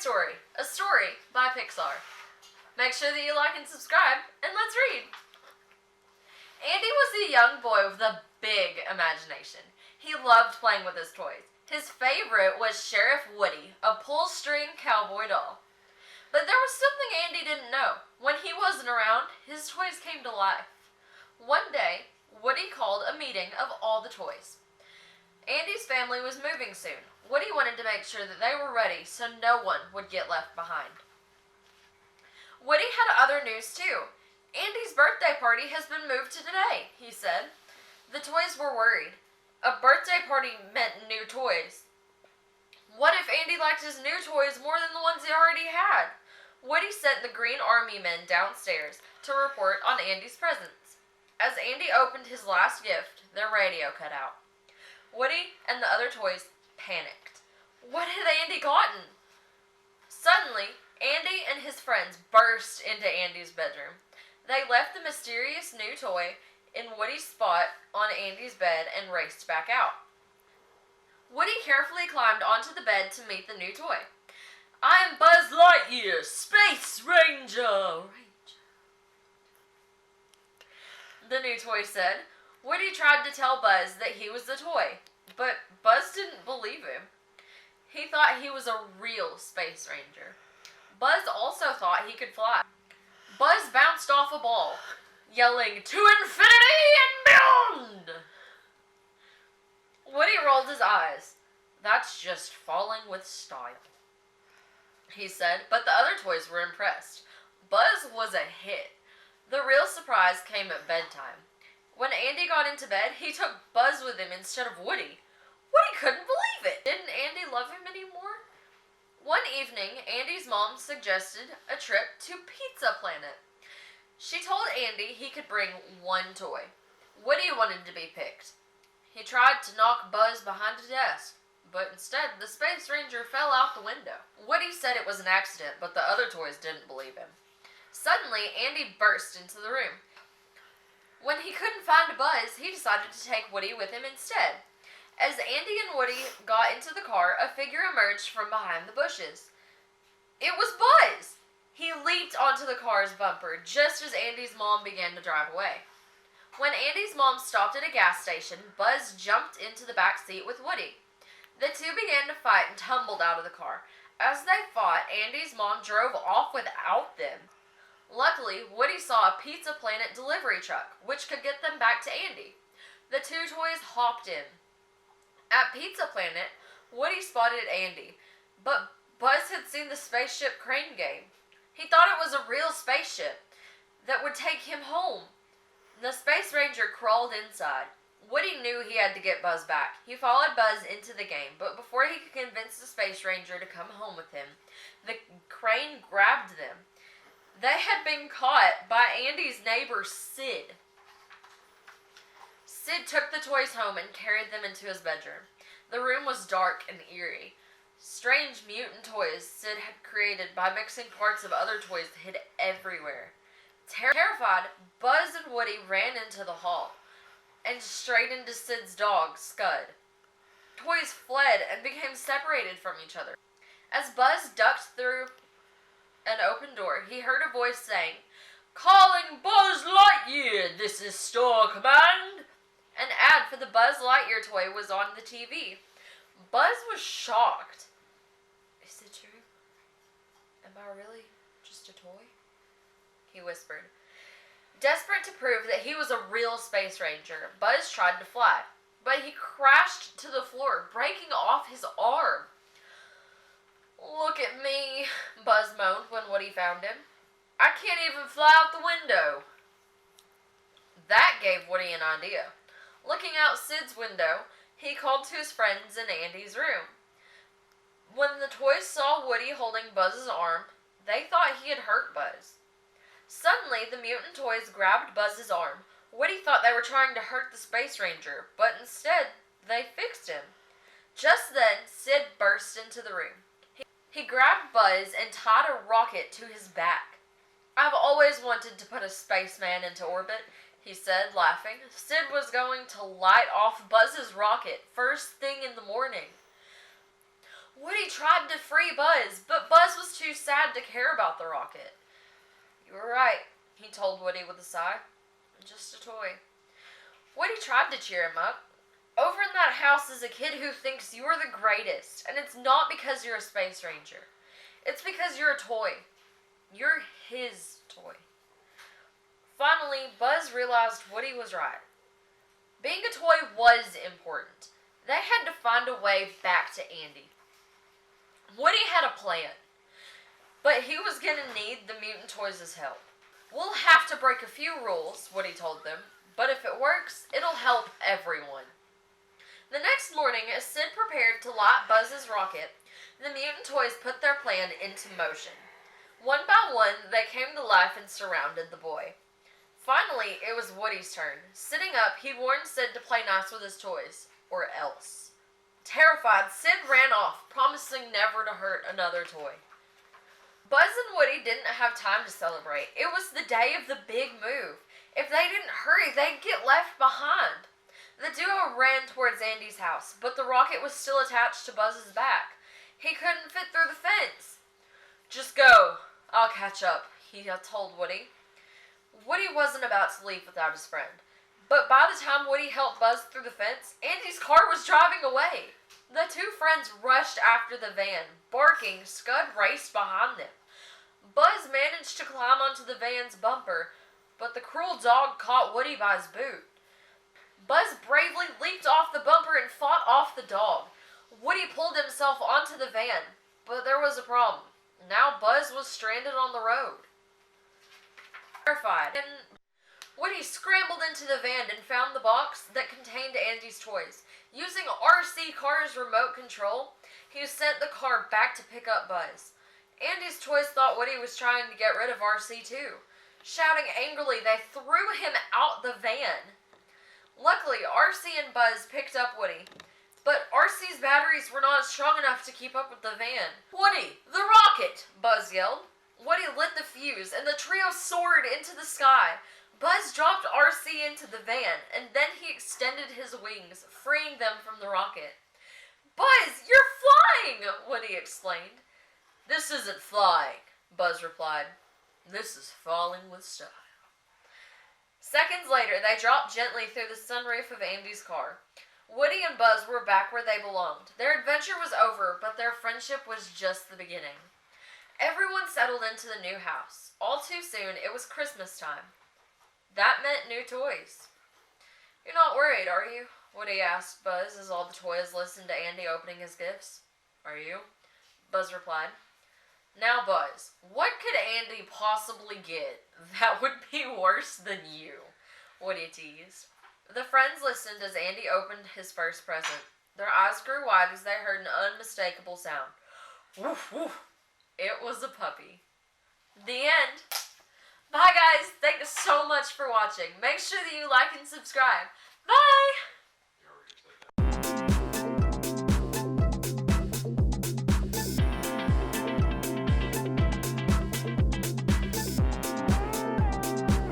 Story, a story by Pixar. Make sure that you like and subscribe, and let's read. Andy was a young boy with a big imagination. He loved playing with his toys. His favorite was Sheriff Woody, a pull-string cowboy doll. But there was something Andy didn't know. When he wasn't around, his toys came to life. One day, Woody called a meeting of all the toys. Andy's family was moving soon. Woody wanted to make sure that they were ready so no one would get left behind. Woody had other news too. Andy's birthday party has been moved to today, he said. The toys were worried. A birthday party meant new toys. What if Andy liked his new toys more than the ones he already had? Woody sent the Green Army men downstairs to report on Andy's presents. As Andy opened his last gift, their radio cut out. Woody and the other toys panicked. What had Andy gotten? Suddenly, Andy and his friends burst into Andy's bedroom. They left the mysterious new toy in Woody's spot on Andy's bed and raced back out. Woody carefully climbed onto the bed to meet the new toy. "I'm Buzz Lightyear, Space Ranger!" The new toy said. Woody tried to tell Buzz that he was the toy, but Buzz didn't believe him. He thought he was a real Space Ranger. Buzz also thought he could fly. Buzz bounced off a ball, yelling, "To infinity and beyond!" Woody rolled his eyes. "That's just falling with style," he said, but the other toys were impressed. Buzz was a hit. The real surprise came at bedtime. When Andy got into bed, he took Buzz with him instead of Woody. Woody couldn't believe it. Didn't Andy love him anymore? One evening, Andy's mom suggested a trip to Pizza Planet. She told Andy he could bring one toy. Woody wanted to be picked. He tried to knock Buzz behind a desk, but instead the Space Ranger fell out the window. Woody said it was an accident, but the other toys didn't believe him. Suddenly, Andy burst into the room. When he couldn't find Buzz, he decided to take Woody with him instead. As Andy and Woody got into the car, a figure emerged from behind the bushes. It was Buzz! He leaped onto the car's bumper just as Andy's mom began to drive away. When Andy's mom stopped at a gas station, Buzz jumped into the back seat with Woody. The two began to fight and tumbled out of the car. As they fought, Andy's mom drove off without them. Luckily, Woody saw a Pizza Planet delivery truck, which could get them back to Andy. The two toys hopped in. At Pizza Planet, Woody spotted Andy, but Buzz had seen the spaceship crane game. He thought it was a real spaceship that would take him home. The Space Ranger crawled inside. Woody knew he had to get Buzz back. He followed Buzz into the game, but before he could convince the Space Ranger to come home with him, the crane grabbed them. They had been caught by Andy's neighbor, Sid. Sid took the toys home and carried them into his bedroom. The room was dark and eerie. Strange mutant toys Sid had created by mixing parts of other toys hid everywhere. Terrified, Buzz and Woody ran into the hall and straight into Sid's dog, Scud. Toys fled and became separated from each other. As Buzz ducked through an open door, he heard a voice saying, "Calling Buzz Lightyear, this is Store Command." An ad for the Buzz Lightyear toy was on the TV. Buzz was shocked. "Is it true? Am I really just a toy?" he whispered. Desperate to prove that he was a real Space Ranger, Buzz tried to fly, but he crashed to the floor, breaking off his arm. "Look at me," Buzz moaned when Woody found him. "I can't even fly out the window." That gave Woody an idea. Looking out Sid's window, he called to his friends in Andy's room. When the toys saw Woody holding Buzz's arm, they thought he had hurt Buzz. Suddenly, the mutant toys grabbed Buzz's arm. Woody thought they were trying to hurt the Space Ranger, but instead, they fixed him. Just then, Sid burst into the room. He grabbed Buzz and tied a rocket to his back. "I've always wanted to put a spaceman into orbit," he said, laughing. Sid was going to light off Buzz's rocket first thing in the morning. Woody tried to free Buzz, but Buzz was too sad to care about the rocket. "You were right," he told Woody with a sigh. "Just a toy." Woody tried to cheer him up. "Over in that house is a kid who thinks you're the greatest, and it's not because you're a space ranger. It's because you're a toy. You're his toy." Finally, Buzz realized Woody was right. Being a toy was important. They had to find a way back to Andy. Woody had a plan, but he was going to need the mutant toys' help. "We'll have to break a few rules," Woody told them, "but if it works, it'll help everyone." The next morning, as Sid prepared to light Buzz's rocket, the mutant toys put their plan into motion. One by one, they came to life and surrounded the boy. Finally, it was Woody's turn. Sitting up, he warned Sid to play nice with his toys, or else. Terrified, Sid ran off, promising never to hurt another toy. Buzz and Woody didn't have time to celebrate. It was the day of the big move. If they didn't hurry, they'd get left behind. The duo ran towards Andy's house, but the rocket was still attached to Buzz's back. He couldn't fit through the fence. "Just go. I'll catch up," he told Woody. Woody wasn't about to leave without his friend. But by the time Woody helped Buzz through the fence, Andy's car was driving away. The two friends rushed after the van. Barking, Scud raced behind them. Buzz managed to climb onto the van's bumper, but the cruel dog caught Woody by his boot. Buzz bravely leaped off the bumper and fought off the dog. Woody pulled himself onto the van, but there was a problem. Now Buzz was stranded on the road. Terrified, Woody scrambled into the van and found the box that contained Andy's toys. Using RC Car's remote control, he sent the car back to pick up Buzz. Andy's toys thought Woody was trying to get rid of RC too. Shouting angrily, they threw him out the van. Luckily, RC and Buzz picked up Woody, but RC's batteries were not strong enough to keep up with the van. "Woody, the rocket!" Buzz yelled. Woody lit the fuse, and the trio soared into the sky. Buzz dropped RC into the van, and then he extended his wings, freeing them from the rocket. "Buzz, you're flying!" Woody exclaimed. "This isn't flying," Buzz replied. "This is falling with style." Seconds later, they dropped gently through the sunroof of Andy's car. Woody and Buzz were back where they belonged. Their adventure was over, but their friendship was just the beginning. Everyone settled into the new house. All too soon, it was Christmas time. That meant new toys. "You're not worried, are you?" Woody asked Buzz as all the toys listened to Andy opening his gifts. "Are you?" Buzz replied. "Now, Buzz, what could Andy possibly get that would be worse than you?" Woody teased. The friends listened as Andy opened his first present. Their eyes grew wide as they heard an unmistakable sound. Woof, woof. It was a puppy. The end. Bye, guys. Thanks so much for watching. Make sure that you like and subscribe. Bye!